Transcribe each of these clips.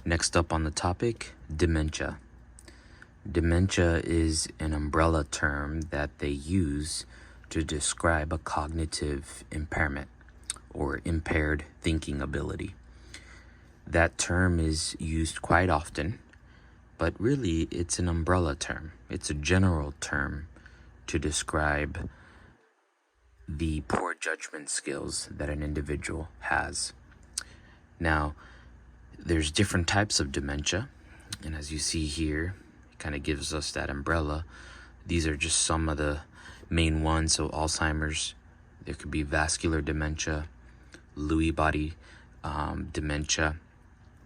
Next up on the topic, dementia. Dementia is an umbrella term that they use to describe a cognitive impairment or impaired thinking ability. That term is used quite often, but really it's an umbrella term. It's a general term to describe the poor judgment skills that an individual has. Now, there's different types of dementia, and as you see here, it kind of gives us that umbrella. These are just some of the main ones. So Alzheimer's, there could be vascular dementia, Lewy body dementia,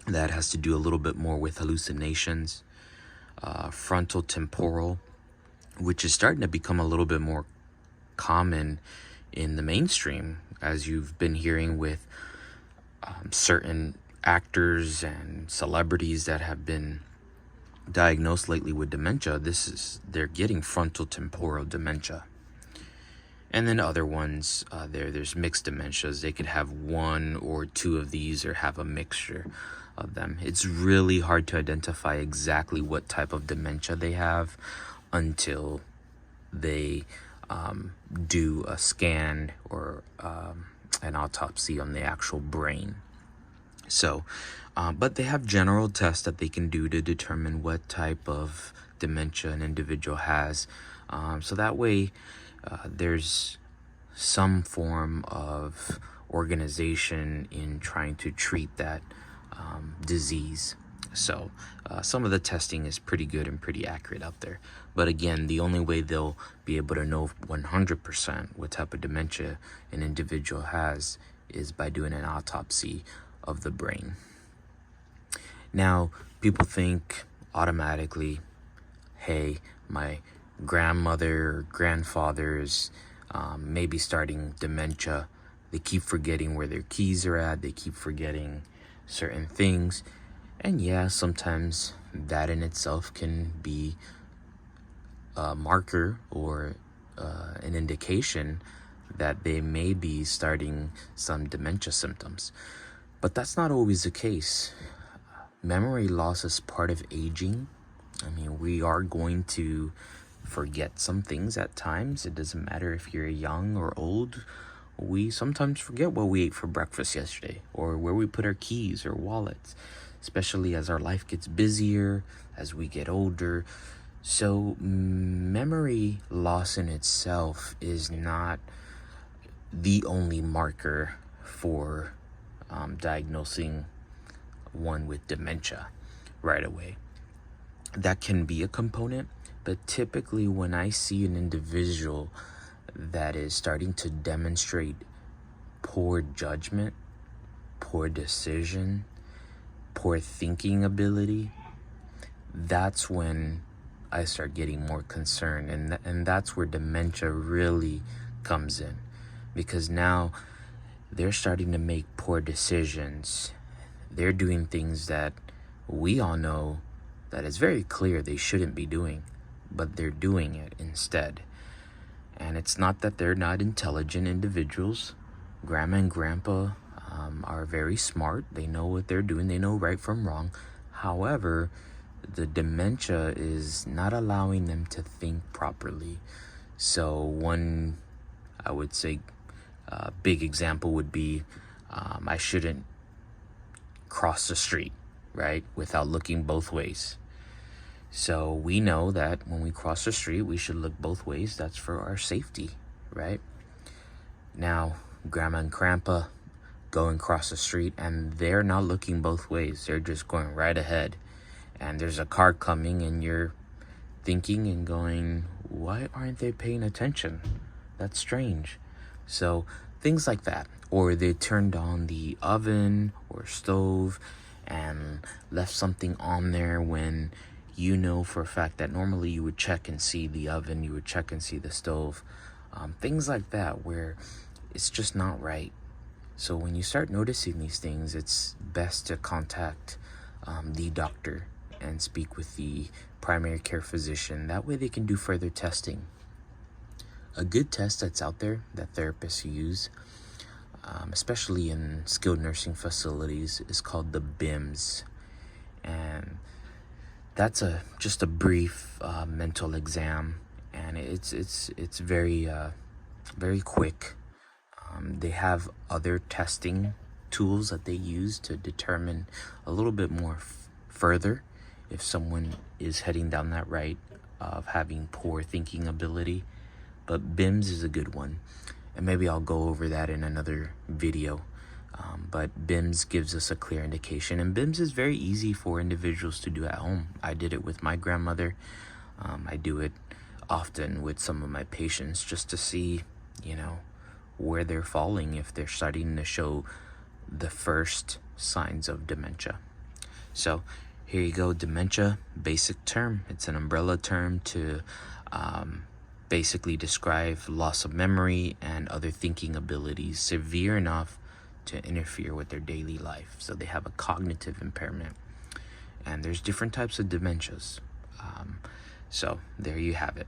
that has to do a little bit more with hallucinations, frontal temporal, which is starting to become a little bit more common in the mainstream, as you've been hearing with certain actors and celebrities that have been diagnosed lately with dementia. They're getting frontal temporal dementia. And then other ones, there's mixed dementias. They could have one or two of these or have a mixture of them. It's really hard to identify exactly what type of dementia they have until they do a scan or an autopsy on the actual brain. So, but they have general tests that they can do to determine what type of dementia an individual has. So that way, there's some form of organization in trying to treat that disease. So some of the testing is pretty good and pretty accurate out there. But again, the only way they'll be able to know 100% what type of dementia an individual has is by doing an autopsy of the brain. Now, people think automatically, hey, my grandmother or grandfather is maybe starting dementia. They keep forgetting where their keys are at. They keep forgetting certain things. And yeah, sometimes that in itself can be a marker or an indication that they may be starting some dementia symptoms. But that's not always the case. Memory loss is part of aging. I mean, we are going to forget some things at times. It doesn't matter if you're young or old. We sometimes forget what we ate for breakfast yesterday or where we put our keys or wallets, especially as our life gets busier, as we get older. So memory loss in itself is not the only marker for diagnosing one with dementia right away. That can be a component, but typically when I see an individual that is starting to demonstrate poor judgment, poor decision, poor thinking ability, that's when I start getting more concerned, and that's where dementia really comes in, because now they're starting to make poor decisions. They're doing things that we all know that it's very clear they shouldn't be doing, but they're doing it instead. And it's not that they're not intelligent individuals. Grandma and grandpa are very smart. They know what they're doing. They know right from wrong. However, the dementia is not allowing them to think properly. So one, I would say, big example would be I shouldn't cross the street, right, without looking both ways. So we know that when we cross the street, we should look both ways. That's for our safety, right? Now, grandma and grandpa go and cross the street, and they're not looking both ways. They're just going right ahead. And there's a car coming, and you're thinking and going, why aren't they paying attention? That's strange. So things like that. Or they turned on the oven or stove and left something on there when you know for a fact that normally you would check and see the oven, you would check and see the stove. Things like that where it's just not right. So when you start noticing these things, it's best to contact the doctor and speak with the primary care physician. That way they can do further testing. A good test that's out there that therapists use, especially in skilled nursing facilities, is called the BIMS. And that's just a brief mental exam, and it's very quick. They have other testing tools that they use to determine a little bit more further if someone is heading down that right of having poor thinking ability. But BIMS is a good one, and maybe I'll go over that in another video. But BIMS gives us a clear indication, and BIMS is very easy for individuals to do at home. I did it with my grandmother. I do it often with some of my patients just to see, where they're falling if they're starting to show the first signs of dementia. So here you go, dementia, basic term. It's an umbrella term to basically describe loss of memory and other thinking abilities severe enough to interfere with their daily life. So they have a cognitive impairment. And there's different types of dementias. So there you have it.